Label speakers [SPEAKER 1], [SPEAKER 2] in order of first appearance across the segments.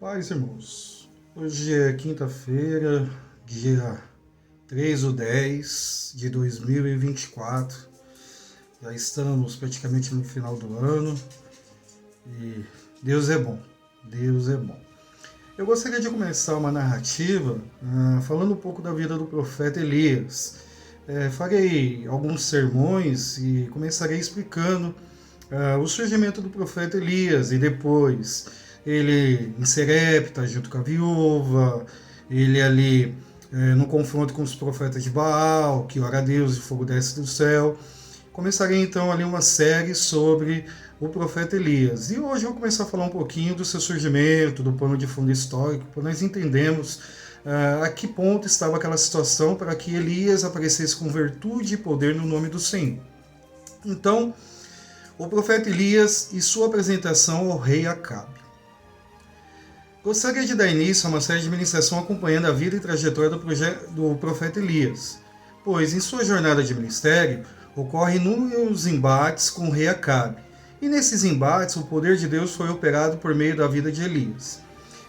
[SPEAKER 1] Paz, irmãos. Hoje é quinta-feira, dia 3/10 de 2024. Já estamos praticamente no final do ano e Deus é bom. Deus é bom. Eu gostaria de começar uma narrativa falando um pouco da vida do profeta Elias. Farei alguns sermões e começarei explicando o surgimento do profeta Elias e depois ele em Serepta junto com a viúva, ele ali no confronto com os profetas de Baal, que ora a Deus e fogo desce do céu. Começarei então ali uma série sobre o profeta Elias. E hoje eu vou começar a falar um pouquinho do seu surgimento, do pano de fundo histórico, para nós entendermos a que ponto estava aquela situação para que Elias aparecesse com virtude e poder no nome do Senhor. Então, o profeta Elias e sua apresentação ao rei Acabe. Gostaria de dar início a uma série de ministração acompanhando a vida e trajetória do profeta Elias, pois em sua jornada de ministério ocorrem inúmeros embates com o rei Acabe, e nesses embates o poder de Deus foi operado por meio da vida de Elias.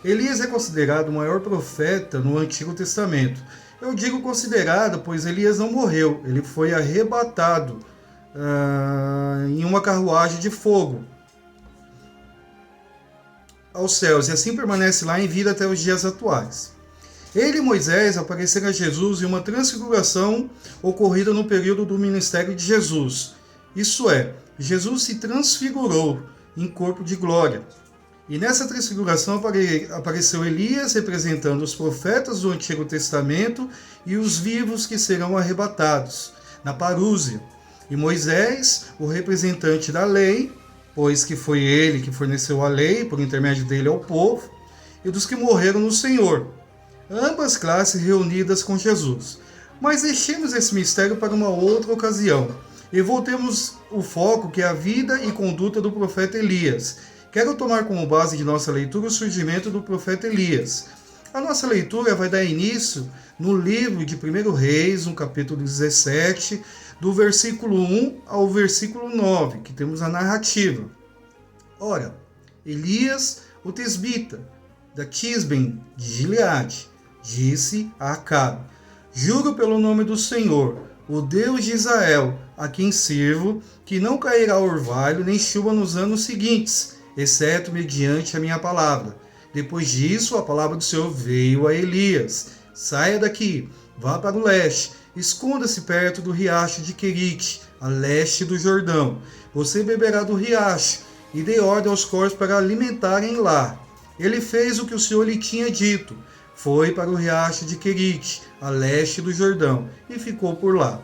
[SPEAKER 1] Elias é considerado o maior profeta no Antigo Testamento. Eu digo considerado, pois Elias não morreu, ele foi arrebatado em uma carruagem de fogo aos céus, e assim permanece lá em vida até os dias atuais. Ele e Moisés apareceram a Jesus em uma transfiguração ocorrida no período do ministério de Jesus. Isso é, Jesus se transfigurou em corpo de glória. E nessa transfiguração apareceu Elias representando os profetas do Antigo Testamento e os vivos que serão arrebatados na parúzia. E Moisés, o representante da lei, pois que foi ele que forneceu a lei, por intermédio dele ao povo, e dos que morreram no Senhor. Ambas classes reunidas com Jesus. Mas deixemos esse mistério para uma outra ocasião e voltemos o foco que é a vida e conduta do profeta Elias. Quero tomar como base de nossa leitura o surgimento do profeta Elias. A nossa leitura vai dar início no livro de 1 Reis, no capítulo 17, do versículo 1 ao versículo 9, que temos a narrativa. Ora, Elias, o tesbita, da Tisbem de Gileade, disse a Acabe: juro pelo nome do Senhor, o Deus de Israel, a quem sirvo, que não cairá orvalho nem chuva nos anos seguintes, exceto mediante a minha palavra. Depois disso, a palavra do Senhor veio a Elias: saia daqui, vá para o leste, esconda-se perto do riacho de Querite, a leste do Jordão. Você beberá do riacho, e dei ordem aos corvos para alimentarem lá. Ele fez o que o Senhor lhe tinha dito. Foi para o riacho de Querite, a leste do Jordão, e ficou por lá.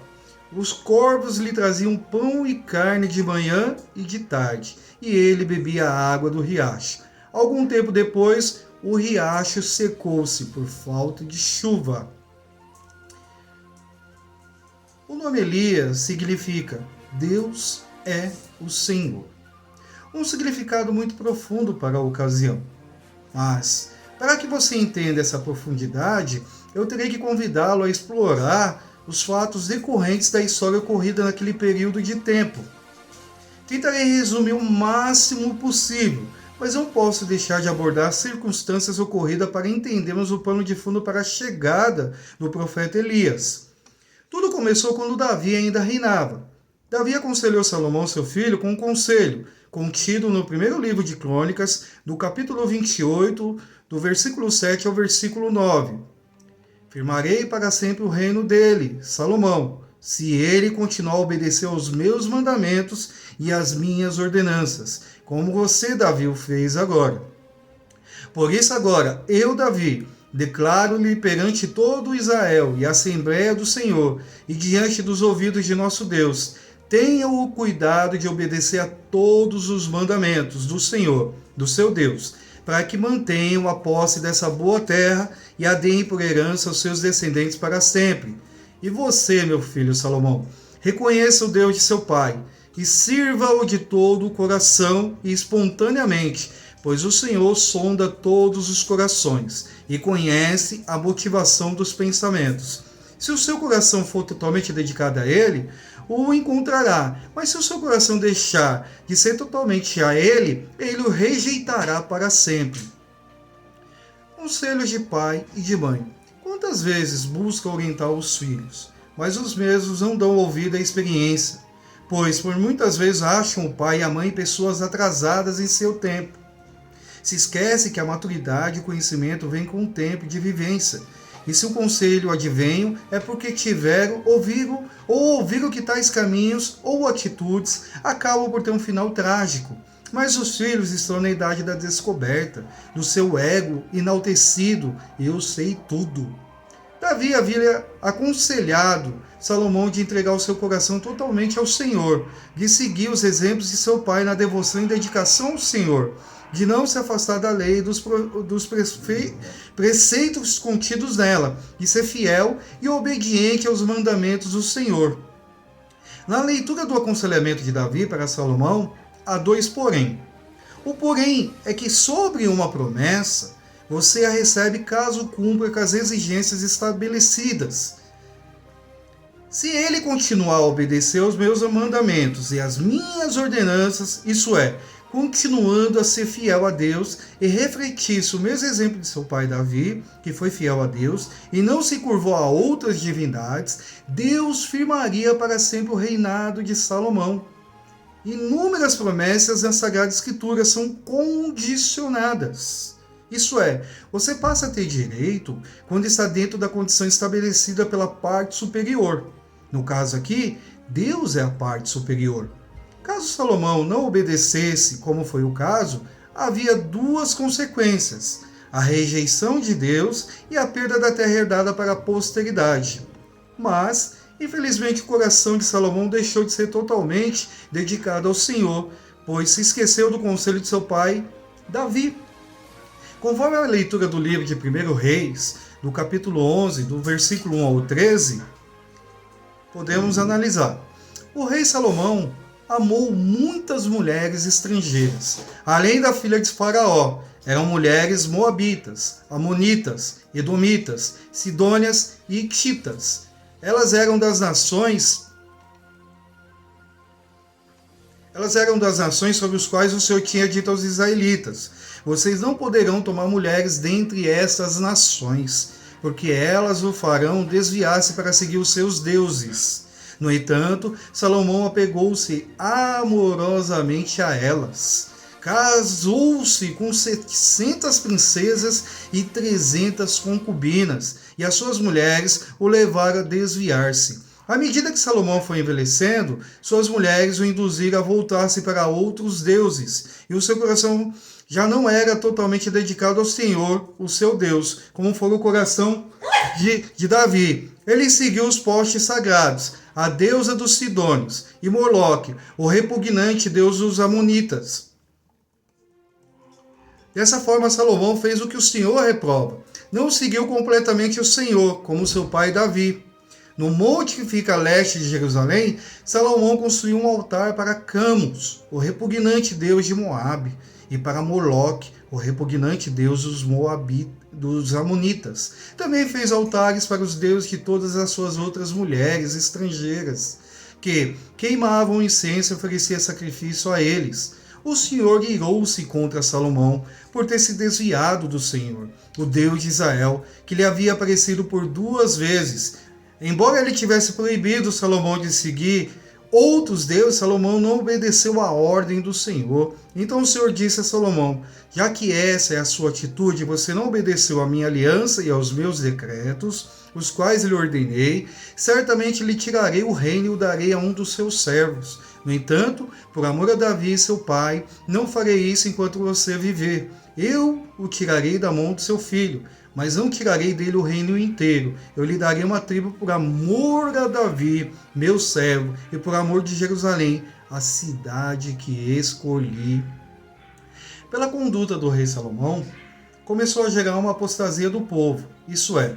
[SPEAKER 1] Os corvos lhe traziam pão e carne de manhã e de tarde, e ele bebia a água do riacho. Algum tempo depois, o riacho secou-se por falta de chuva. O nome Elias significa Deus é o Senhor. Um significado muito profundo para a ocasião. Mas, para que você entenda essa profundidade, eu terei que convidá-lo a explorar os fatos decorrentes da história ocorrida naquele período de tempo. Tentarei resumir o máximo possível, mas não posso deixar de abordar as circunstâncias ocorridas para entendermos o pano de fundo para a chegada do profeta Elias. Tudo começou quando Davi ainda reinava. Davi aconselhou Salomão, seu filho, com um conselho, contido no primeiro livro de Crônicas, do capítulo 28, do versículo 7 ao versículo 9. Firmarei para sempre o reino dele, Salomão, se ele continuar a obedecer aos meus mandamentos e às minhas ordenanças, como você, Davi, o fez agora. Por isso agora, eu, Davi, declaro-lhe perante todo Israel e a Assembleia do Senhor e diante dos ouvidos de nosso Deus: tenha o cuidado de obedecer a todos os mandamentos do Senhor, do seu Deus, para que mantenham a posse dessa boa terra e a deem por herança aos seus descendentes para sempre. E você, meu filho Salomão, reconheça o Deus de seu pai e sirva-o de todo o coração e espontaneamente, pois o Senhor sonda todos os corações e conhece a motivação dos pensamentos. Se o seu coração for totalmente dedicado a Ele, o encontrará. Mas se o seu coração deixar de ser totalmente a Ele, Ele o rejeitará para sempre. Conselhos de pai e de mãe. Quantas vezes busca orientar os filhos, mas os mesmos não dão ouvido à experiência, pois por muitas vezes acham o pai e a mãe pessoas atrasadas em seu tempo. Se esquece que a maturidade e o conhecimento vêm com o tempo de vivência. E se o conselho advenho, é porque tiveram, ouviram que tais caminhos ou atitudes acabam por ter um final trágico. Mas os filhos estão na idade da descoberta, do seu ego enaltecido, eu sei tudo. Davi havia aconselhado Salomão de entregar o seu coração totalmente ao Senhor, de seguir os exemplos de seu pai na devoção e dedicação ao Senhor, de não se afastar da lei e dos preceitos contidos nela, de ser fiel e obediente aos mandamentos do Senhor. Na leitura do aconselhamento de Davi para Salomão, há dois porém. O porém é que sobre uma promessa, você a recebe caso cumpra com as exigências estabelecidas. Se ele continuar a obedecer aos meus mandamentos e às minhas ordenanças, isso é, continuando a ser fiel a Deus e refletisse o mesmo exemplo de seu pai Davi, que foi fiel a Deus e não se curvou a outras divindades, Deus firmaria para sempre o reinado de Salomão. Inúmeras promessas na Sagrada Escritura são condicionadas. Isso é, você passa a ter direito quando está dentro da condição estabelecida pela parte superior. No caso aqui, Deus é a parte superior. Caso Salomão não obedecesse, como foi o caso, havia duas consequências: a rejeição de Deus e a perda da terra herdada para a posteridade. Mas, infelizmente, o coração de Salomão deixou de ser totalmente dedicado ao Senhor, pois se esqueceu do conselho de seu pai, Davi. Conforme a leitura do livro de 1 Reis, do capítulo 11, do versículo 1 ao 13, podemos analisar. O rei Salomão amou muitas mulheres estrangeiras, além da filha de Faraó. Eram mulheres moabitas, amonitas, edomitas, sidônias e ititas. Elas eram das nações sobre as quais o Senhor tinha dito aos israelitas: vocês não poderão tomar mulheres dentre estas nações, porque elas o farão desviar-se para seguir os seus deuses. No entanto, Salomão apegou-se amorosamente a elas. Casou-se com 700 princesas e 300 concubinas, e as suas mulheres o levaram a desviar-se. À medida que Salomão foi envelhecendo, suas mulheres o induziram a voltar-se para outros deuses, e o seu coração já não era totalmente dedicado ao Senhor, o seu Deus, como foi o coração de Davi. Ele seguiu os postes sagrados, a deusa dos Sidônios, e Moloque, o repugnante deus dos Amonitas. Dessa forma, Salomão fez o que o Senhor reprova. Não seguiu completamente o Senhor, como seu pai Davi. No monte que fica a leste de Jerusalém, Salomão construiu um altar para Camus, o repugnante deus de Moabe, e para Moloque, o repugnante deus dos Amonitas. Também fez altares para os deuses de todas as suas outras mulheres estrangeiras, que queimavam incenso e ofereciam sacrifício a eles. O Senhor irou-se contra Salomão por ter se desviado do Senhor, o Deus de Israel, que lhe havia aparecido por 2 vezes. Embora ele tivesse proibido Salomão de seguir outros deuses, Salomão não obedeceu à ordem do Senhor. Então o Senhor disse a Salomão: já que essa é a sua atitude, você não obedeceu à minha aliança e aos meus decretos, os quais lhe ordenei, certamente lhe tirarei o reino e o darei a um dos seus servos. No entanto, por amor a Davi, seu pai, não farei isso enquanto você viver. Eu o tirarei da mão do seu filho, mas não tirarei dele o reino inteiro. Eu lhe darei uma tribo por amor a Davi, meu servo, e por amor de Jerusalém, a cidade que escolhi. Pela conduta do rei Salomão, começou a gerar uma apostasia do povo, isso é,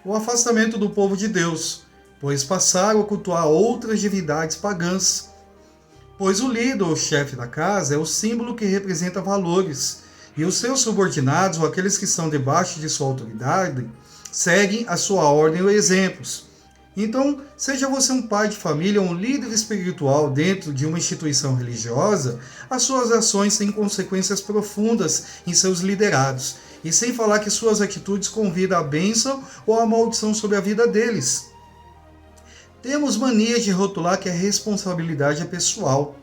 [SPEAKER 1] o afastamento do povo de Deus, pois passaram a cultuar outras divindades pagãs. Pois o líder, o chefe da casa, é o símbolo que representa valores, e os seus subordinados, ou aqueles que estão debaixo de sua autoridade, seguem a sua ordem ou exemplos. Então, seja você um pai de família ou um líder espiritual dentro de uma instituição religiosa, as suas ações têm consequências profundas em seus liderados. e sem falar que suas atitudes convidam a bênção ou a maldição sobre a vida deles. Temos mania de rotular que a responsabilidade é pessoal.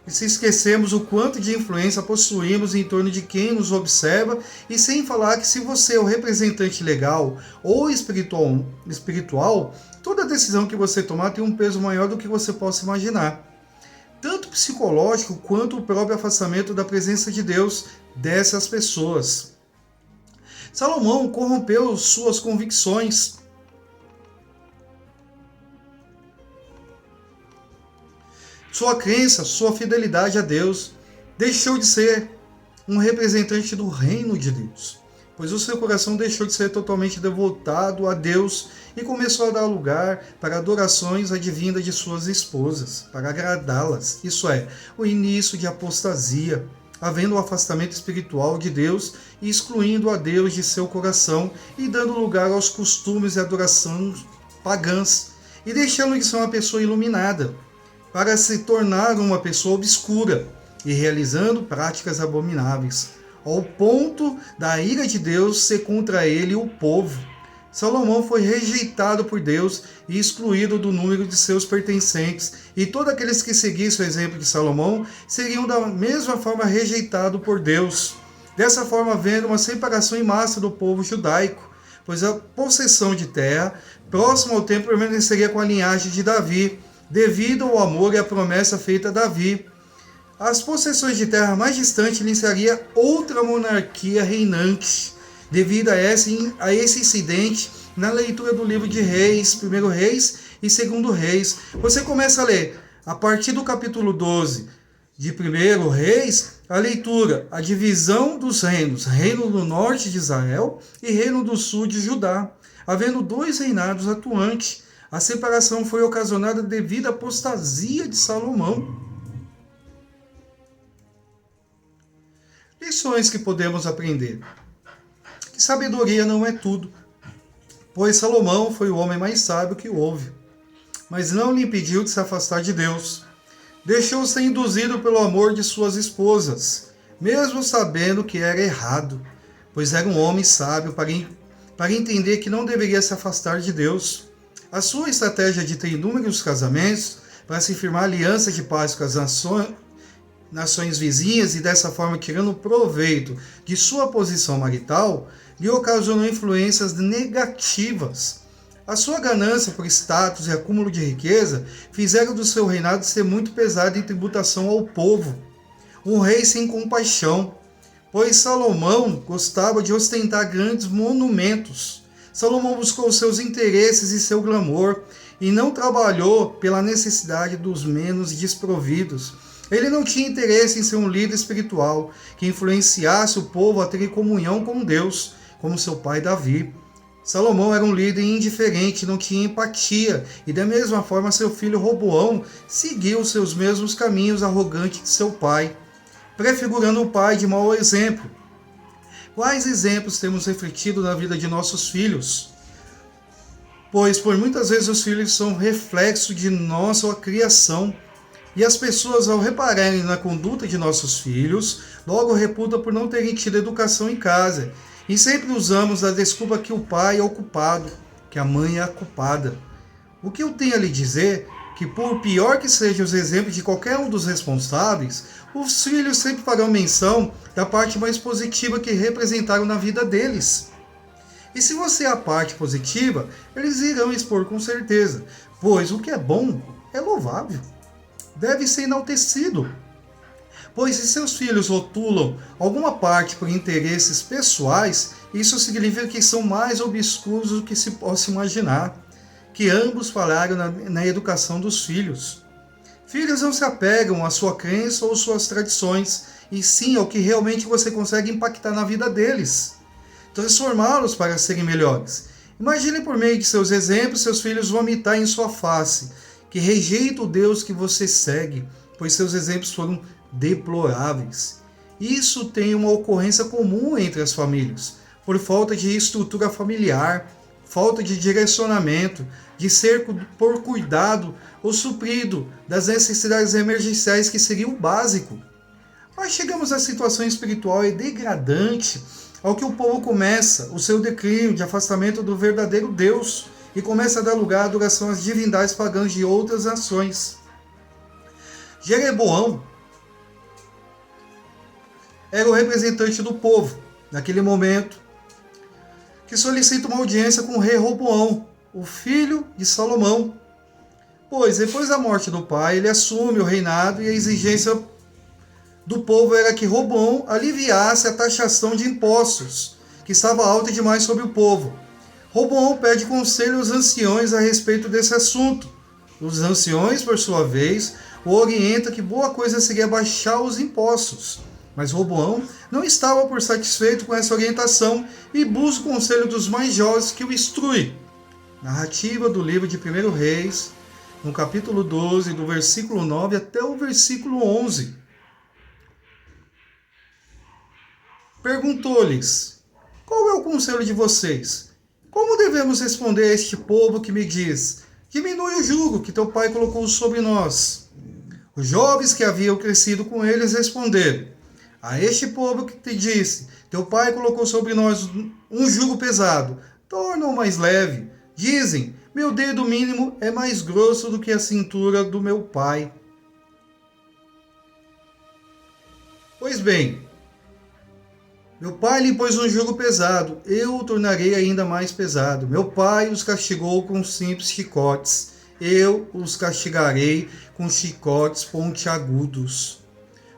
[SPEAKER 1] E se esquecemos o quanto de influência possuímos em torno de quem nos observa, e sem falar que se você é o representante legal ou espiritual, toda decisão que você tomar tem um peso maior do que você possa imaginar. Tanto psicológico quanto o próprio afastamento da presença de Deus dessas pessoas. Salomão corrompeu suas convicções. Sua crença, sua fidelidade a Deus, deixou de ser um representante do reino de Deus, pois o seu coração deixou de ser totalmente devotado a Deus e começou a dar lugar para adorações advindas de suas esposas, para agradá-las. Isso é, o início de apostasia, havendo um afastamento espiritual de Deus e excluindo a Deus de seu coração e dando lugar aos costumes e adoração pagãs, e deixando de ser uma pessoa iluminada, para se tornar uma pessoa obscura e realizando práticas abomináveis, ao ponto da ira de Deus ser contra ele e o povo. Salomão foi rejeitado por Deus e excluído do número de seus pertencentes, e todos aqueles que seguissem o exemplo de Salomão seriam da mesma forma rejeitados por Deus. Dessa forma, havendo uma separação em massa do povo judaico, pois a possessão de terra, próximo ao tempo, permaneceria com a linhagem de Davi, devido ao amor e à promessa feita a Davi. As possessões de terra mais distantes iniciaria outra monarquia reinante, devido a esse incidente na leitura do livro de Reis, 1 Reis e 2 Reis. Você começa a ler, a partir do capítulo 12 de 1 Reis, a leitura, a divisão dos reinos, reino do norte de Israel e reino do sul de Judá, havendo 2 reinados atuantes. A separação foi ocasionada devido à apostasia de Salomão. Lições que podemos aprender. Que sabedoria não é tudo, pois Salomão foi o homem mais sábio que houve, mas não lhe impediu de se afastar de Deus. Deixou-se induzido pelo amor de suas esposas, mesmo sabendo que era errado, pois era um homem sábio para entender que não deveria se afastar de Deus. A sua estratégia de ter inúmeros casamentos para se firmar alianças de paz com as nações vizinhas e dessa forma tirando proveito de sua posição marital, lhe ocasionou influências negativas. A sua ganância por status e acúmulo de riqueza fizeram do seu reinado ser muito pesado em tributação ao povo. Um rei sem compaixão, pois Salomão gostava de ostentar grandes monumentos. Salomão buscou seus interesses e seu glamour, e não trabalhou pela necessidade dos menos desprovidos. Ele não tinha interesse em ser um líder espiritual, que influenciasse o povo a ter comunhão com Deus, como seu pai Davi. Salomão era um líder indiferente, não tinha empatia, e da mesma forma seu filho Roboão seguiu os seus mesmos caminhos arrogantes de seu pai, prefigurando o pai de mau exemplo. Quais exemplos temos refletido na vida de nossos filhos? Pois por muitas vezes os filhos são reflexo de nossa criação, e as pessoas, ao repararem na conduta de nossos filhos, logo reputam por não terem tido educação em casa, e sempre usamos a desculpa que o pai é o culpado, que a mãe é a culpada. O que eu tenho a lhe dizer que, por pior que sejam os exemplos de qualquer um dos responsáveis, os filhos sempre farão menção da parte mais positiva que representaram na vida deles. E se você é a parte positiva, eles irão expor com certeza, pois o que é bom é louvável, deve ser enaltecido. Pois se seus filhos rotulam alguma parte por interesses pessoais, isso significa que são mais obscuros do que se possa imaginar, que ambos falaram na educação dos filhos. Filhos não se apegam à sua crença ou suas tradições, e sim ao que realmente você consegue impactar na vida deles, transformá-los para serem melhores. Imagine por meio de seus exemplos, seus filhos vomitar em sua face, que rejeita o Deus que você segue, pois seus exemplos foram deploráveis. Isso tem uma ocorrência comum entre as famílias, por falta de estrutura familiar, falta de direcionamento, de ser por cuidado ou suprido das necessidades emergenciais que seria o básico. Mas chegamos à situação espiritual e degradante ao que o povo começa o seu declínio de afastamento do verdadeiro Deus e começa a dar lugar à adoração às divindades pagãs de outras nações. Jeroboão era o representante do povo, naquele momento, que solicita uma audiência com o rei Roboão, o filho de Salomão. Pois, depois da morte do pai, ele assume o reinado e a exigência do povo era que Roboão aliviasse a taxação de impostos, que estava alta demais sobre o povo. Roboão pede conselho aos anciões a respeito desse assunto. Os anciões, por sua vez, o orientam que boa coisa seria baixar os impostos. Mas Roboão não estava por satisfeito com essa orientação e busca o conselho dos mais jovens que o instrui. Narrativa do livro de 1 Reis, no capítulo 12, do versículo 9 até o versículo 11. Perguntou-lhes: qual é o conselho de vocês? Como devemos responder a este povo que me diz: diminui o jugo que teu pai colocou sobre nós? Os jovens que haviam crescido com eles responderam: a este povo que te disse: teu pai colocou sobre nós um jugo pesado, torna-o mais leve. Dizem: meu dedo mínimo é mais grosso do que a cintura do meu pai. Pois bem, meu pai lhe pôs um jugo pesado, eu o tornarei ainda mais pesado. Meu pai os castigou com simples chicotes, eu os castigarei com chicotes pontiagudos.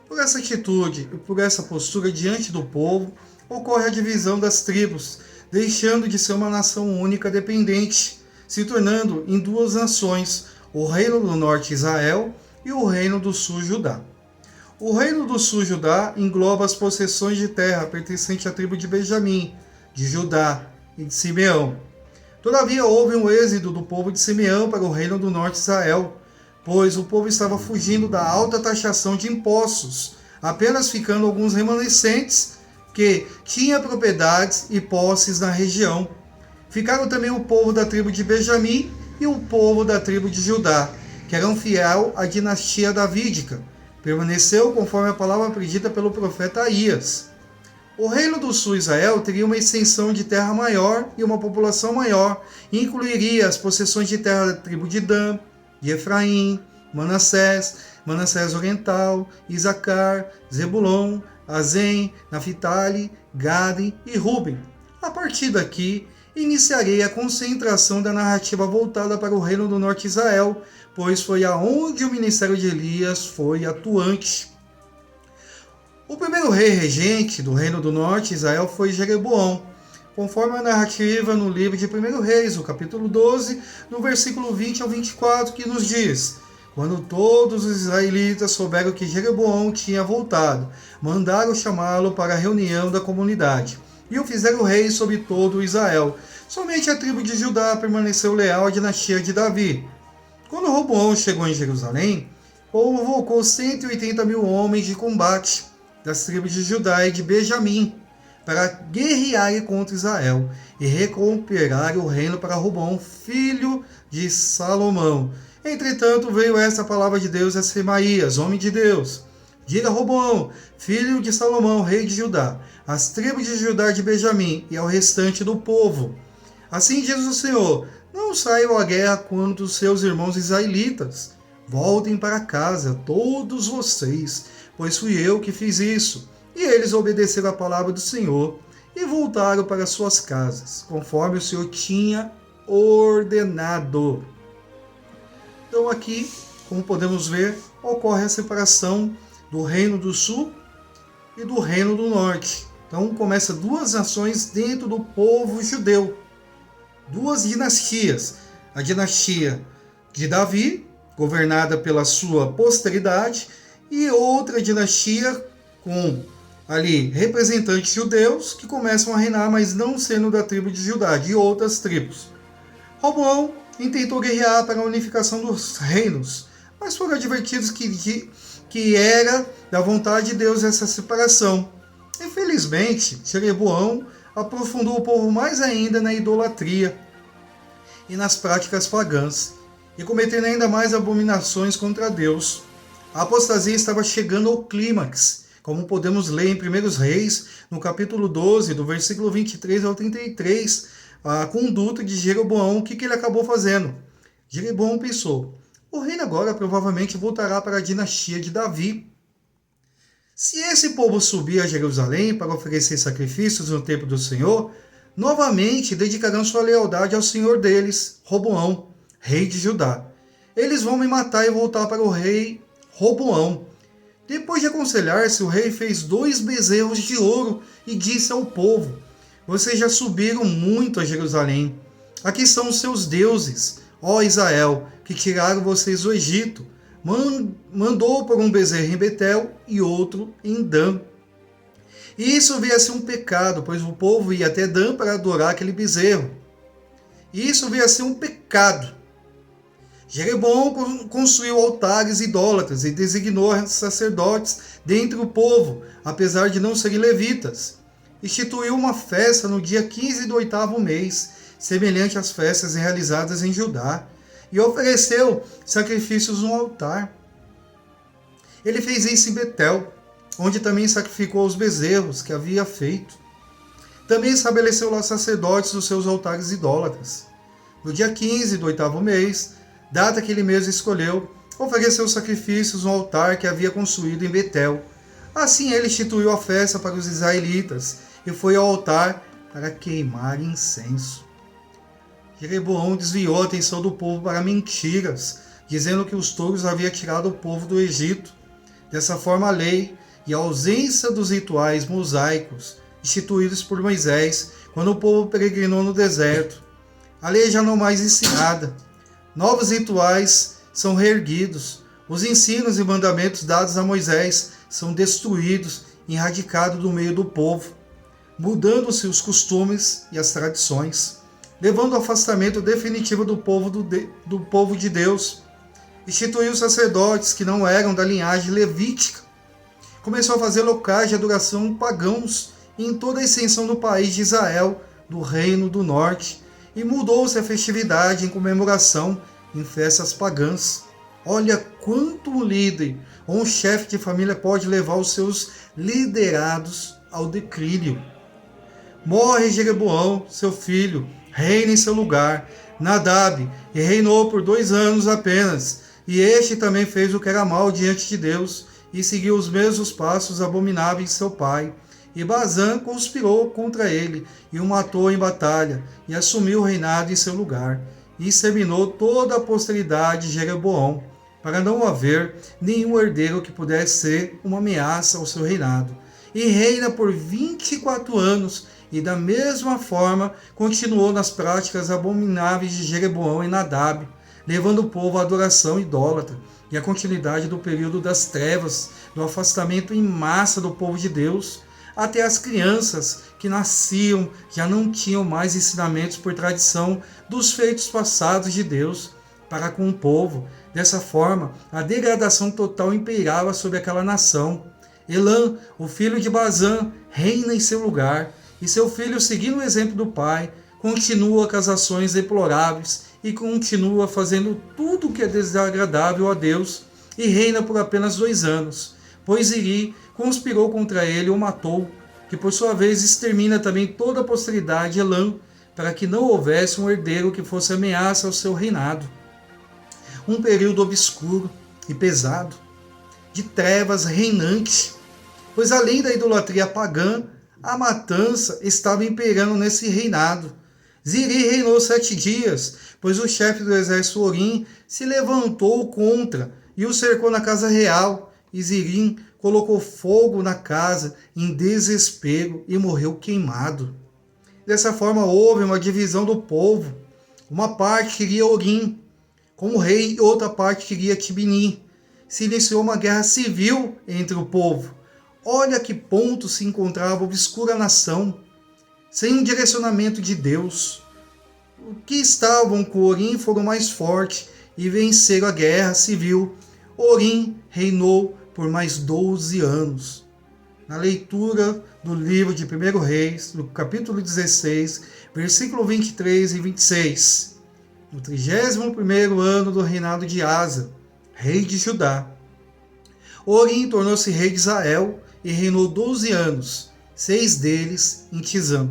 [SPEAKER 1] Por essa atitude e por essa postura diante do povo, ocorre a divisão das tribos, deixando de ser uma nação única dependente, se tornando em duas nações, o reino do norte Israel e o reino do sul Judá. O reino do sul Judá engloba as possessões de terra pertencentes à tribo de Benjamim, de Judá e de Simeão. Todavia houve um êxodo do povo de Simeão para o reino do norte Israel, pois o povo estava fugindo da alta taxação de impostos, apenas ficando alguns remanescentes que tinham propriedades e posses na região. Ficaram também o povo da tribo de Benjamim e o povo da tribo de Judá, que eram fiel à dinastia davídica. Permaneceu conforme a palavra predita pelo profeta Aías. O reino do sul Israel teria uma extensão de terra maior e uma população maior, e incluiria as possessões de terra da tribo de Dan, de Efraim, Manassés Oriental, Isacar, Zebulon, Azem, Naphtali, Gade e Ruben. A partir daqui, iniciarei a concentração da narrativa voltada para o reino do norte Israel, pois foi aonde o ministério de Elias foi atuante. O primeiro rei regente do reino do norte Israel foi Jeroboão, conforme a narrativa no livro de 1 Reis, no capítulo 12, no versículo 20 ao 24, que nos diz: quando todos os israelitas souberam que Jeroboão tinha voltado, mandaram chamá-lo para a reunião da comunidade, e o fizeram rei sobre todo Israel. Somente a tribo de Judá permaneceu leal à dinastia de Davi. Quando Roboão chegou em Jerusalém, convocou 180 mil homens de combate das tribos de Judá e de Benjamim para guerrearem contra Israel e recuperar o reino para Roboão, filho de Salomão. Entretanto, veio esta palavra de Deus a Semaías, homem de Deus: diga a Roboão, filho de Salomão, rei de Judá, às tribos de Judá e de Benjamim e ao restante do povo: assim diz o Senhor, não saiam à guerra contra os seus irmãos israelitas. Voltem para casa, todos vocês, pois fui eu que fiz isso. E eles obedeceram a palavra do Senhor e voltaram para suas casas, conforme o Senhor tinha ordenado. Então aqui, como podemos ver, ocorre a separação do reino do sul e do reino do norte. Então começa duas nações dentro do povo judeu. Duas dinastias. A dinastia de Davi, governada pela sua posteridade, e outra dinastia com ali representantes judeus que começam a reinar, mas não sendo da tribo de Judá, de outras tribos. Roboão intentou guerrear para a unificação dos reinos, mas foram advertidos que era da vontade de Deus essa separação. Infelizmente, Jeroboão aprofundou o povo mais ainda na idolatria e nas práticas pagãs, e cometendo ainda mais abominações contra Deus. A apostasia estava chegando ao clímax, como podemos ler em 1 Reis, no capítulo 12, do versículo 23 ao 33, a conduta de Jeroboão, o que ele acabou fazendo. Jeroboão pensou: o reino agora provavelmente voltará para a dinastia de Davi. Se esse povo subir a Jerusalém para oferecer sacrifícios no templo do Senhor, novamente dedicarão sua lealdade ao senhor deles, Roboão, rei de Judá. Eles vão me matar e voltar para o rei Roboão. Depois de aconselhar-se, o rei fez 2 bezerros de ouro e disse ao povo: vocês já subiram muito a Jerusalém. Aqui são os seus deuses, ó Israel, que tiraram vocês do Egito. Mandou por um bezerro em Betel e outro em Dan. E isso veio a ser um pecado, pois o povo ia até Dan para adorar aquele bezerro. E isso veio a ser um pecado. Jeroboão construiu altares idólatras e designou sacerdotes dentre o povo, apesar de não serem levitas. Instituiu uma festa no dia 15 do 8º mês, semelhante às festas realizadas em Judá, e ofereceu sacrifícios no altar. Ele fez isso em Betel, onde também sacrificou os bezerros que havia feito. Também estabeleceu lá sacerdotes dos seus altares idólatras. No dia 15 do 8º mês, data que ele mesmo escolheu, ofereceu sacrifícios no altar que havia construído em Betel. Assim ele instituiu a festa para os israelitas e foi ao altar para queimar incenso. Jeroboão desviou a atenção do povo para mentiras, dizendo que os touros haviam tirado o povo do Egito. Dessa forma, a lei e a ausência dos rituais mosaicos instituídos por Moisés quando o povo peregrinou no deserto. A lei já não mais ensinada. Novos rituais são reerguidos. Os ensinos e mandamentos dados a Moisés são destruídos e erradicados do meio do povo, mudando-se os costumes e as tradições, levando ao afastamento definitivo do povo de Deus. Instituiu sacerdotes que não eram da linhagem levítica. Começou a fazer locais de adoração pagãos em toda a extensão do país de Israel, do Reino do Norte, e mudou-se a festividade em comemoração em festas pagãs. Olha quanto um líder ou um chefe de família pode levar os seus liderados ao declínio. Morre Jeroboão, seu filho, reina em seu lugar, Nadab, e reinou por 2 anos apenas, e este também fez o que era mal diante de Deus, e seguiu os mesmos passos abomináveis de seu pai. E Bazã conspirou contra ele, e o matou em batalha, e assumiu o reinado em seu lugar, e exterminou toda a posteridade de Jeroboão, para não haver nenhum herdeiro que pudesse ser uma ameaça ao seu reinado. E reina por 24 anos, e da mesma forma continuou nas práticas abomináveis de Jeroboão e Nadab, levando o povo à adoração idólatra e à continuidade do período das trevas, do afastamento em massa do povo de Deus. Até as crianças que nasciam já não tinham mais ensinamentos por tradição dos feitos passados de Deus para com o povo. Dessa forma, a degradação total imperava sobre aquela nação. Elã, o filho de Bazã, reina em seu lugar, e seu filho, seguindo o exemplo do pai, continua com as ações deploráveis e continua fazendo tudo o que é desagradável a Deus, e reina por apenas 2 anos, pois Iri conspirou contra ele e o matou, que por sua vez extermina também toda a posteridade de Elã, para que não houvesse um herdeiro que fosse ameaça ao seu reinado. Um período obscuro e pesado, de trevas reinante, pois além da idolatria pagã, a matança estava imperando nesse reinado. Ziri reinou 7 dias, pois o chefe do exército Orim se levantou contra e o cercou na casa real, e Zirim colocou fogo na casa em desespero e morreu queimado. Dessa forma houve uma divisão do povo. Uma parte queria Orim como rei e outra parte queria Tibni. Se iniciou uma guerra civil entre o povo. Olha a que ponto se encontrava a obscura nação, sem um direcionamento de Deus. Os que estavam com Orim foram mais fortes e venceram a guerra civil. Orim reinou por mais 12 anos. Na leitura do livro de 1 Reis, no capítulo 16, versículo 23 e 26, no 31º ano do reinado de Asa, rei de Judá, Orim tornou-se rei de Israel e reinou 12 anos, 6 deles em Tisã.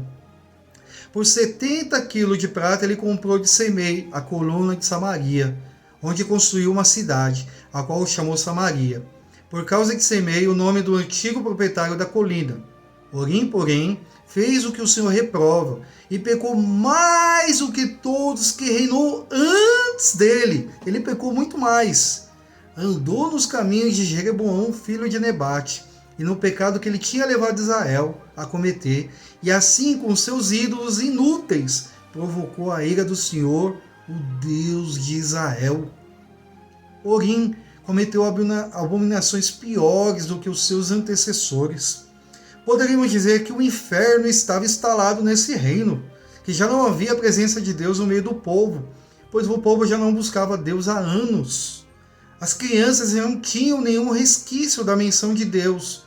[SPEAKER 1] Por 70 quilos de prata ele comprou de Semei a coluna de Samaria, onde construiu uma cidade, a qual chamou Samaria, por causa de Semei, o nome do antigo proprietário da colina. Orim, porém, fez o que o Senhor reprova, e pecou mais do que todos que reinou antes dele. Ele pecou muito mais. Andou nos caminhos de Jeroboão, filho de Nebate, e no pecado que ele tinha levado Israel a cometer, e assim com seus ídolos inúteis provocou a ira do Senhor, o Deus de Israel. Orim cometeu abominações piores do que os seus antecessores. Poderíamos dizer que o inferno estava instalado nesse reino, que já não havia a presença de Deus no meio do povo, pois o povo já não buscava Deus há anos. As crianças não tinham nenhum resquício da menção de Deus,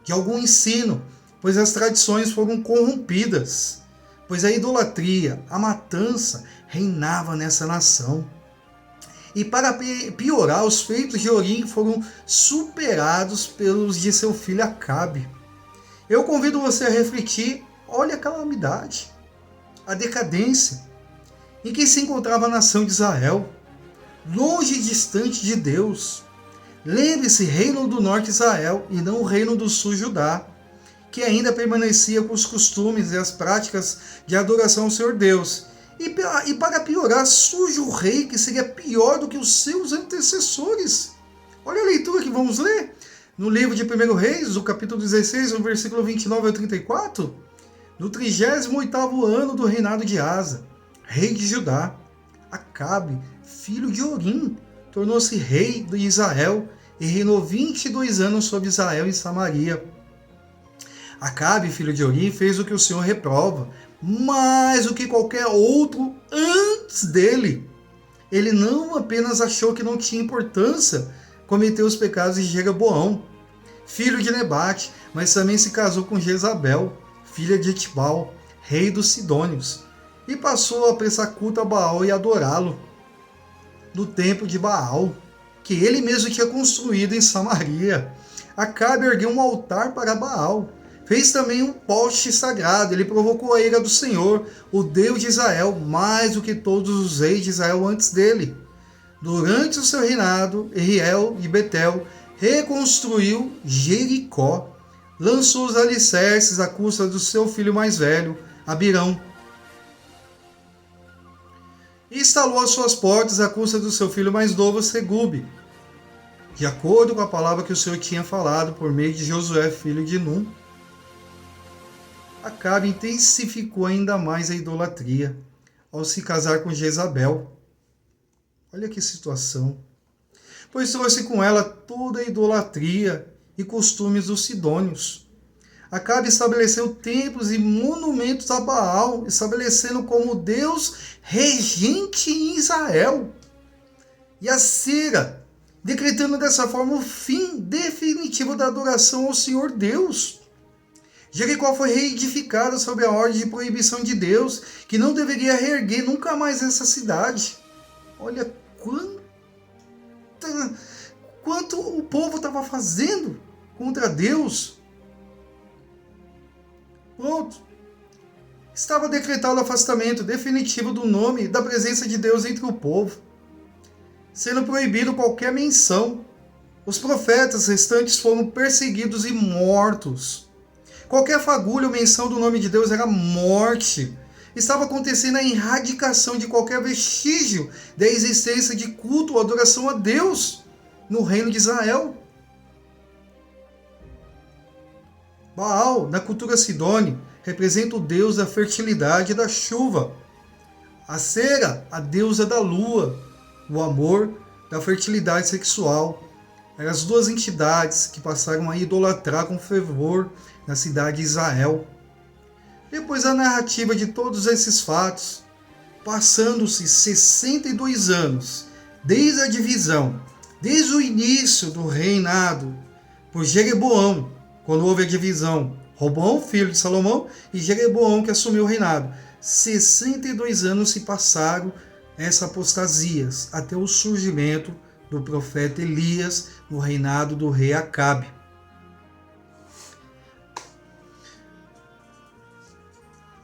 [SPEAKER 1] de algum ensino, pois as tradições foram corrompidas, pois a idolatria, a matança, reinava nessa nação. E para piorar, os feitos de Orim foram superados pelos de seu filho Acabe. Eu convido você a refletir, olha a calamidade, a decadência em que se encontrava a nação de Israel, longe e distante de Deus. Lembre-se, reino do norte Israel e não o reino do sul Judá, que ainda permanecia com os costumes e as práticas de adoração ao Senhor Deus. E para piorar, surge o rei que seria pior do que os seus antecessores. Olha a leitura que vamos ler no livro de 1 Reis, o capítulo 16, no versículo 29 ao 34. No 38º ano do reinado de Asa, rei de Judá, Acabe, filho de Orim, tornou-se rei de Israel e reinou 22 anos sobre Israel e Samaria. Acabe, filho de Orim, fez o que o Senhor reprova, mais do que qualquer outro antes dele. Ele não apenas achou que não tinha importância cometer os pecados de Jeroboão, filho de Nebate, mas também se casou com Jezabel, filha de Etibal, rei dos Sidônios, e passou a prestar culto a Baal e adorá-lo no templo de Baal, que ele mesmo tinha construído em Samaria. Acabe ergueu um altar para Baal. Fez também um poste sagrado. Ele provocou a ira do Senhor, o Deus de Israel, mais do que todos os reis de Israel antes dele. Durante o seu reinado, Eriel de Betel reconstruiu Jericó, lançou os alicerces à custa do seu filho mais velho, Abirão, e instalou as suas portas à custa do seu filho mais novo, Segube, de acordo com a palavra que o Senhor tinha falado por meio de Josué, filho de Num. Acabe intensificou ainda mais a idolatria ao se casar com Jezabel. Olha que situação. Pois trouxe com ela toda a idolatria e costumes dos sidônios. Acabe estabeleceu templos e monumentos a Baal, estabelecendo como Deus regente em Israel. E a Cera, decretando dessa forma o fim definitivo da adoração ao Senhor Deus. Jericó foi reedificada sob a ordem de proibição de Deus, que não deveria reerguer nunca mais essa cidade. Olha quanto o povo estava fazendo contra Deus. Pronto. Estava decretado o afastamento definitivo do nome e da presença de Deus entre o povo, sendo proibido qualquer menção. Os profetas restantes foram perseguidos e mortos. Qualquer fagulha ou menção do nome de Deus era morte. Estava acontecendo a erradicação de qualquer vestígio da existência de culto ou adoração a Deus no reino de Israel. Baal, na cultura sidônia, representa o deus da fertilidade e da chuva. A Cera, a deusa da lua, o amor, da fertilidade sexual. Eram as duas entidades que passaram a idolatrar com fervor na cidade de Israel. Depois da narrativa de todos esses fatos, passando-se 62 anos, desde a divisão, desde o início do reinado por Jeroboão, quando houve a divisão, Roboão, filho de Salomão, e Jeroboão, que assumiu o reinado. 62 anos se passaram essas apostasias, até o surgimento do profeta Elias no reinado do rei Acabe.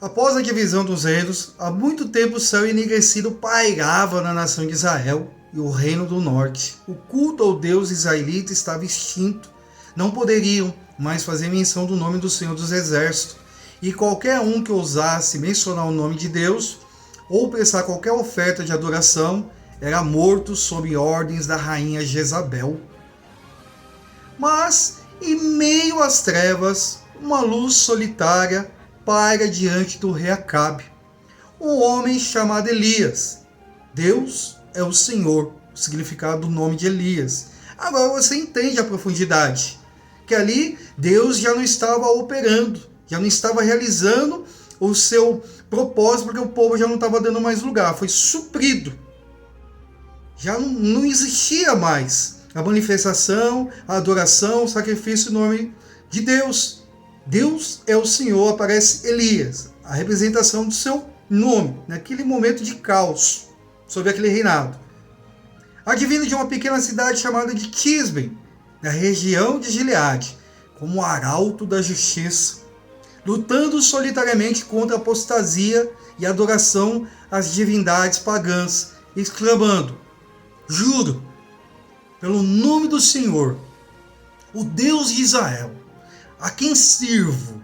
[SPEAKER 1] Após a divisão dos reinos, há muito tempo o céu enegrecido pairava na nação de Israel e o reino do norte. O culto ao Deus israelita estava extinto. Não poderiam mais fazer menção do nome do Senhor dos Exércitos. E qualquer um que ousasse mencionar o nome de Deus ou prestar qualquer oferta de adoração era morto sob ordens da rainha Jezabel. Mas, em meio às trevas, uma luz solitária paira diante do rei Acabe, um homem chamado Elias. Deus é o Senhor, o significado do nome de Elias. Agora você entende a profundidade, que ali Deus já não estava operando, já não estava realizando o seu propósito, porque o povo já não estava dando mais lugar, foi suprido. Já não existia mais a manifestação, a adoração, o sacrifício em nome de Deus. Deus é o Senhor, aparece Elias, a representação do seu nome, naquele momento de caos, sobre aquele reinado. Advindo de uma pequena cidade chamada de Tisbe, na região de Gileade, como arauto da justiça, lutando solitariamente contra a apostasia e adoração às divindades pagãs, exclamando: juro, pelo nome do Senhor, o Deus de Israel, a quem sirvo,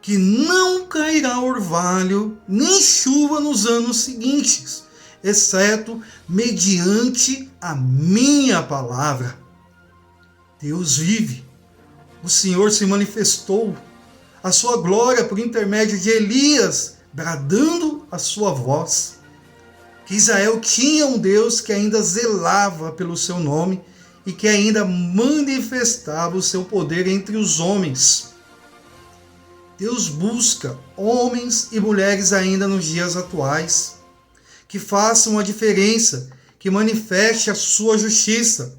[SPEAKER 1] que não cairá orvalho nem chuva nos anos seguintes, exceto mediante a minha palavra. Deus vive, o Senhor se manifestou, a sua glória por intermédio de Elias, bradando a sua voz. Que Israel tinha um Deus que ainda zelava pelo seu nome e que ainda manifestava o seu poder entre os homens. Deus busca homens e mulheres ainda nos dias atuais, que façam a diferença, que manifeste a sua justiça.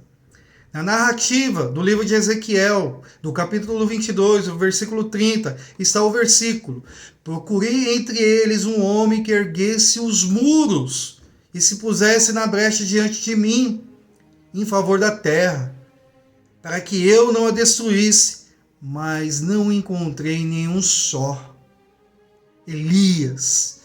[SPEAKER 1] Na narrativa do livro de Ezequiel, do capítulo 22, o versículo 30, está o versículo: procurei entre eles um homem que erguesse os muros e se pusesse na brecha diante de mim, em favor da terra, para que eu não a destruísse, mas não encontrei nenhum só. Elias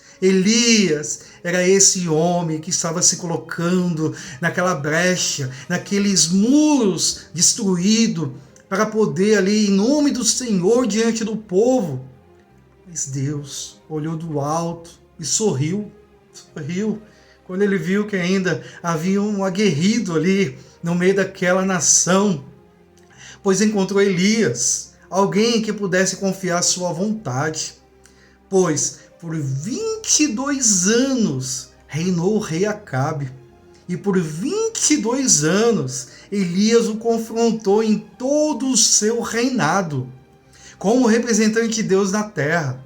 [SPEAKER 1] era esse homem que estava se colocando naquela brecha, naqueles muros destruídos, para poder ali, em nome do Senhor, diante do povo. Mas Deus olhou do alto e sorriu, quando ele viu que ainda havia um aguerrido ali no meio daquela nação, pois encontrou Elias, alguém que pudesse confiar sua vontade, pois por 22 anos reinou o rei Acabe, e por 22 anos Elias o confrontou em todo o seu reinado, como representante de Deus na terra.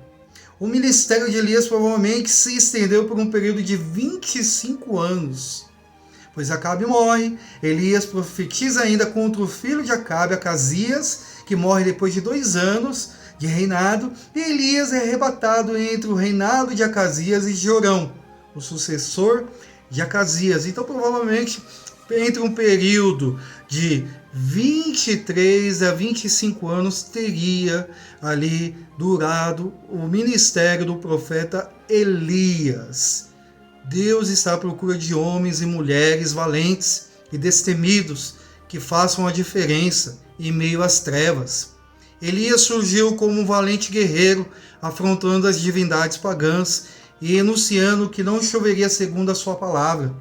[SPEAKER 1] O ministério de Elias provavelmente se estendeu por um período de 25 anos. Pois Acabe morre, Elias profetiza ainda contra o filho de Acabe, Acasias, que morre depois de 2 anos de reinado, e Elias é arrebatado entre o reinado de Acasias e Jorão, o sucessor de Acasias. Então, provavelmente, entre um período de 23 a 25 anos teria ali durado o ministério do profeta Elias. Deus está à procura de homens e mulheres valentes e destemidos que façam a diferença em meio às trevas. Elias surgiu como um valente guerreiro, afrontando as divindades pagãs e enunciando que não choveria segundo a sua palavra.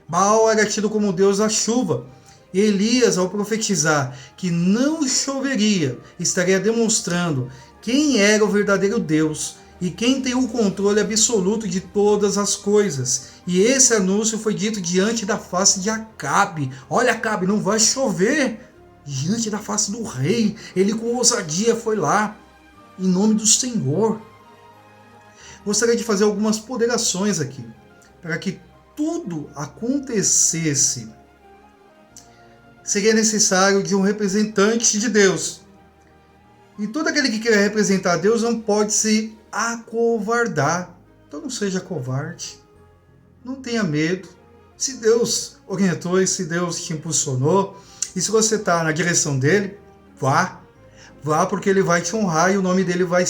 [SPEAKER 1] Baal era tido como deus da chuva, e Elias, ao profetizar que não choveria, estaria demonstrando quem era o verdadeiro Deus e quem tem o controle absoluto de todas as coisas. E esse anúncio foi dito diante da face de Acabe. Olha, Acabe, não vai chover. Diante da face do rei, ele com ousadia foi lá, em nome do Senhor. Gostaria de fazer algumas ponderações aqui, para que tudo acontecesse. Seria necessário de um representante de Deus. E todo aquele que quer representar Deus não pode se acovardar. Então não seja covarde. Não tenha medo. Se Deus orientou e se Deus te impulsionou, e se você está na direção dele, vá. Vá, porque ele vai te honrar e o nome dele vai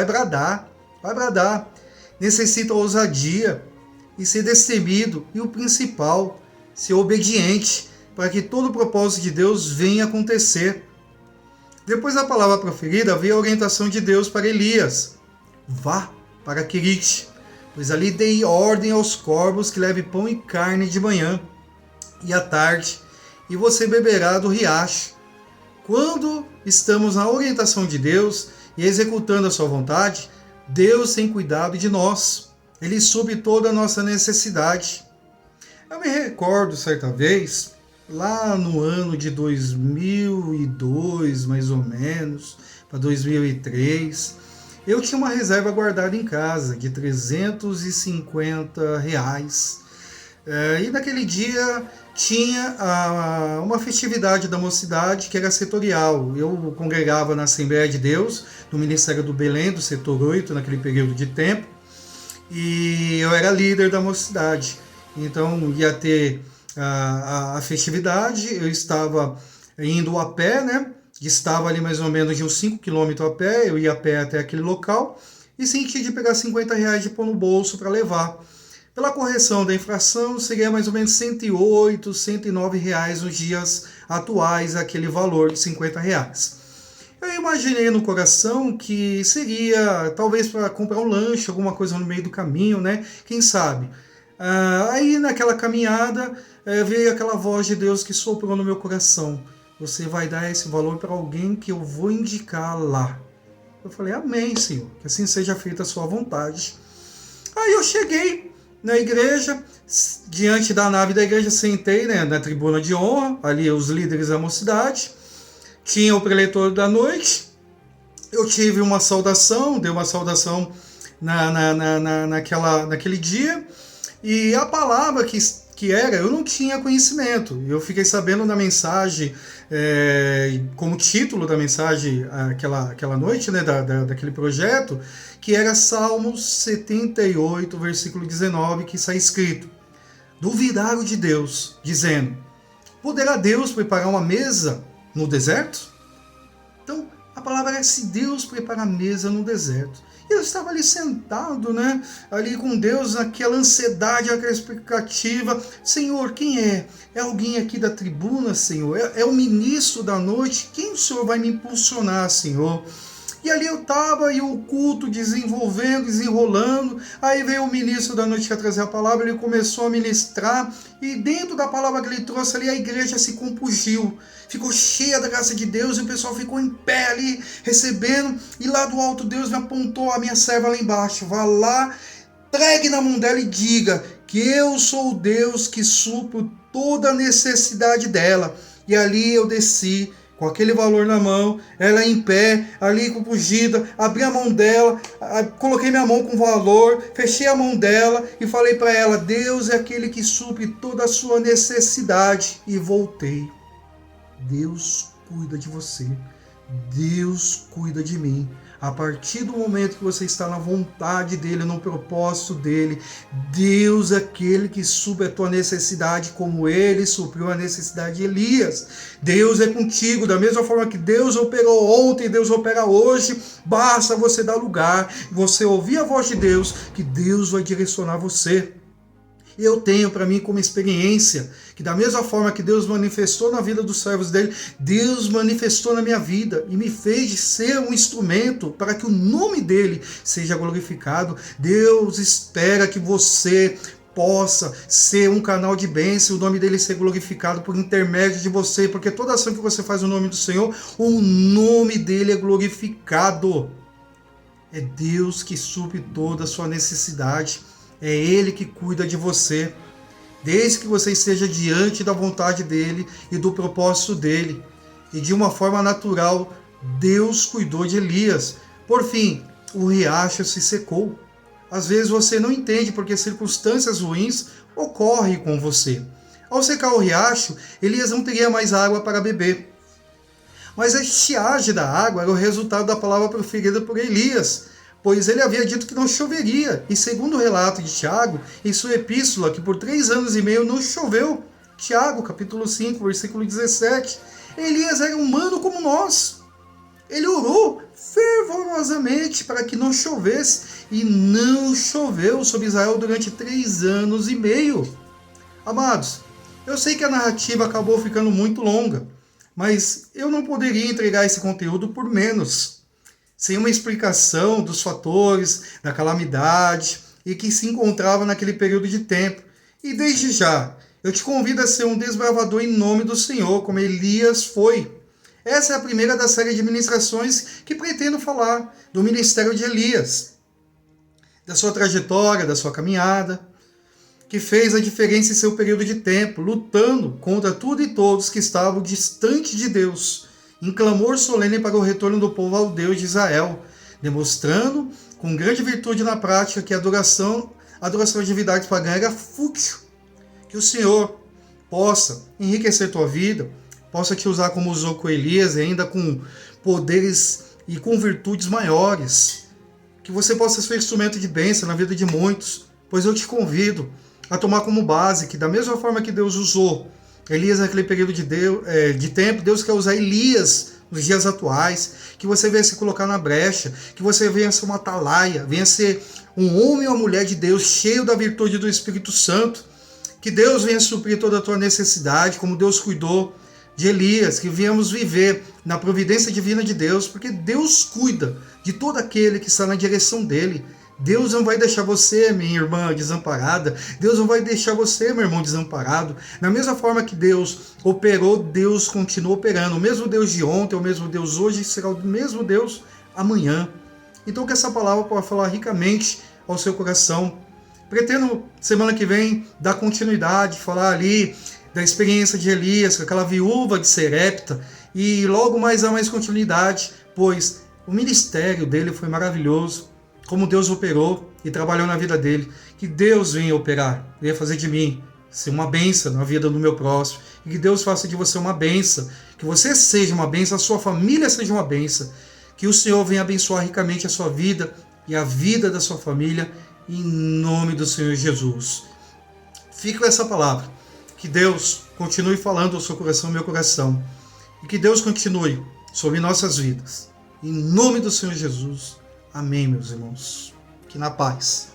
[SPEAKER 1] bradar. vai bradar, necessita ousadia e ser destemido, e o principal, ser obediente, para que todo o propósito de Deus venha acontecer. Depois da palavra proferida, veio a orientação de Deus para Elias: vá para Querite, pois ali dei ordem aos corvos que leve pão e carne de manhã e à tarde, e você beberá do riacho. Quando estamos na orientação de Deus e executando a sua vontade, Deus tem cuidado de nós. Ele supre toda a nossa necessidade. Eu me recordo certa vez, lá no ano de 2002, mais ou menos, para 2003, eu tinha uma reserva guardada em casa de R$ 350. E naquele dia tinha uma festividade da mocidade que era setorial. Eu congregava na Assembleia de Deus, no Ministério do Belém, do setor 8, naquele período de tempo, e eu era líder da mocidade. Então ia ter a festividade, eu estava indo a pé, né? Estava ali mais ou menos de uns 5 km a pé, eu ia a pé até aquele local e senti de pegar R$ 50 de pôr no bolso para levar. Pela correção da infração, seria mais ou menos R$ 108, R$ 109 nos dias atuais, aquele valor de R$ 50. Eu imaginei no coração que seria talvez para comprar um lanche, alguma coisa no meio do caminho, né? Quem sabe? Aí naquela caminhada veio aquela voz de Deus que soprou no meu coração: você vai dar esse valor para alguém que eu vou indicar lá. Eu falei: amém, Senhor, que assim seja feita a sua vontade. Aí eu cheguei na igreja, diante da nave da igreja, sentei, né, na tribuna de honra, ali os líderes da mocidade, tinha o preletor da noite, eu tive uma saudação, dei uma saudação naquele dia, e a palavra que era, eu não tinha conhecimento. Eu fiquei sabendo na mensagem, como título da mensagem aquela noite, né, daquele projeto, que era Salmos 78, versículo 19, que está escrito: duvidaram de Deus, dizendo: poderá Deus preparar uma mesa no deserto? Então, a palavra é: se Deus prepara a mesa no deserto. E eu estava ali sentado, né, ali com Deus, naquela ansiedade, aquela expectativa. Senhor, quem é? É alguém aqui da tribuna, Senhor? É o ministro da noite? Quem o Senhor vai me impulsionar, Senhor? E ali eu estava, e o culto desenrolando, aí veio o ministro da noite que ia trazer a palavra, ele começou a ministrar, e dentro da palavra que ele trouxe ali, a igreja se compungiu, ficou cheia da graça de Deus, e o pessoal ficou em pé ali, recebendo, e lá do alto Deus me apontou: a minha serva lá embaixo, vá lá, entregue na mão dela e diga que eu sou o Deus que supro toda a necessidade dela. E ali eu desci, com aquele valor na mão, ela em pé, ali compungida, abri a mão dela, coloquei minha mão com o valor, fechei a mão dela e falei para ela: Deus é aquele que supre toda a sua necessidade. E voltei. Deus cuida de você. Deus cuida de mim. A partir do momento que você está na vontade dele, no propósito dele, Deus é aquele que supre a tua necessidade, como ele supriu a necessidade de Elias. Deus é contigo, da mesma forma que Deus operou ontem, Deus opera hoje. Basta você dar lugar, você ouvir a voz de Deus, que Deus vai direcionar você. Eu tenho para mim como experiência que, da mesma forma que Deus manifestou na vida dos servos dele, Deus manifestou na minha vida e me fez ser um instrumento para que o nome dele seja glorificado. Deus espera que você possa ser um canal de bênção, o nome dele ser glorificado por intermédio de você, porque toda ação que você faz no nome do Senhor, o nome dele é glorificado. É Deus que supre toda a sua necessidade. É Ele que cuida de você, desde que você esteja diante da vontade dEle e do propósito dEle. E de uma forma natural, Deus cuidou de Elias. Por fim, o riacho se secou. Às vezes você não entende porque circunstâncias ruins ocorrem com você. Ao secar o riacho, Elias não teria mais água para beber. Mas a estiagem da água era o resultado da palavra proferida por Elias, pois ele havia dito que não choveria, e segundo o relato de Tiago, em sua epístola, que por 3 anos e meio não choveu. Tiago, capítulo 5, versículo 17. Elias era humano como nós. Ele orou fervorosamente para que não chovesse, e não choveu sobre Israel durante 3 anos e meio. Amados, eu sei que a narrativa acabou ficando muito longa, mas eu não poderia entregar esse conteúdo por menos, sem uma explicação dos fatores da calamidade e que se encontrava naquele período de tempo. E desde já, eu te convido a ser um desbravador em nome do Senhor, como Elias foi. Essa é a primeira da série de ministrações que pretendo falar do ministério de Elias, da sua trajetória, da sua caminhada, que fez a diferença em seu período de tempo, lutando contra tudo e todos que estavam distante de Deus, em clamor solene para o retorno do povo ao Deus de Israel, demonstrando com grande virtude na prática que a adoração às divindades pagãs era fútil. Que o Senhor possa enriquecer tua vida, possa te usar como usou com Elias, e ainda com poderes e com virtudes maiores. Que você possa ser instrumento de bênção na vida de muitos, pois eu te convido a tomar como base que, da mesma forma que Deus usou Elias naquele período de tempo, Deus quer usar Elias nos dias atuais, que você venha se colocar na brecha, que você venha ser uma atalaia, venha ser um homem ou uma mulher de Deus cheio da virtude do Espírito Santo, que Deus venha suprir toda a tua necessidade, como Deus cuidou de Elias, que viemos viver na providência divina de Deus, porque Deus cuida de todo aquele que está na direção dele. Deus não vai deixar você, minha irmã, desamparada. Deus não vai deixar você, meu irmão, desamparado. Da mesma forma que Deus operou, Deus continua operando. O mesmo Deus de ontem, o mesmo Deus hoje, será o mesmo Deus amanhã. Então que essa palavra possa falar ricamente ao seu coração. Pretendo, semana que vem, dar continuidade, falar ali da experiência de Elias, com aquela viúva de Serepta, e logo mais há mais continuidade, pois o ministério dele foi maravilhoso, como Deus operou e trabalhou na vida dele. Que Deus venha operar, venha fazer de mim ser uma bênção na vida do meu próximo, e que Deus faça de você uma bênção, que você seja uma bênção, a sua família seja uma bênção, que o Senhor venha abençoar ricamente a sua vida e a vida da sua família, em nome do Senhor Jesus. Fique com essa palavra. Que Deus continue falando ao seu coração e ao meu coração. E que Deus continue sobre nossas vidas. Em nome do Senhor Jesus. Amém, meus irmãos. Que na paz.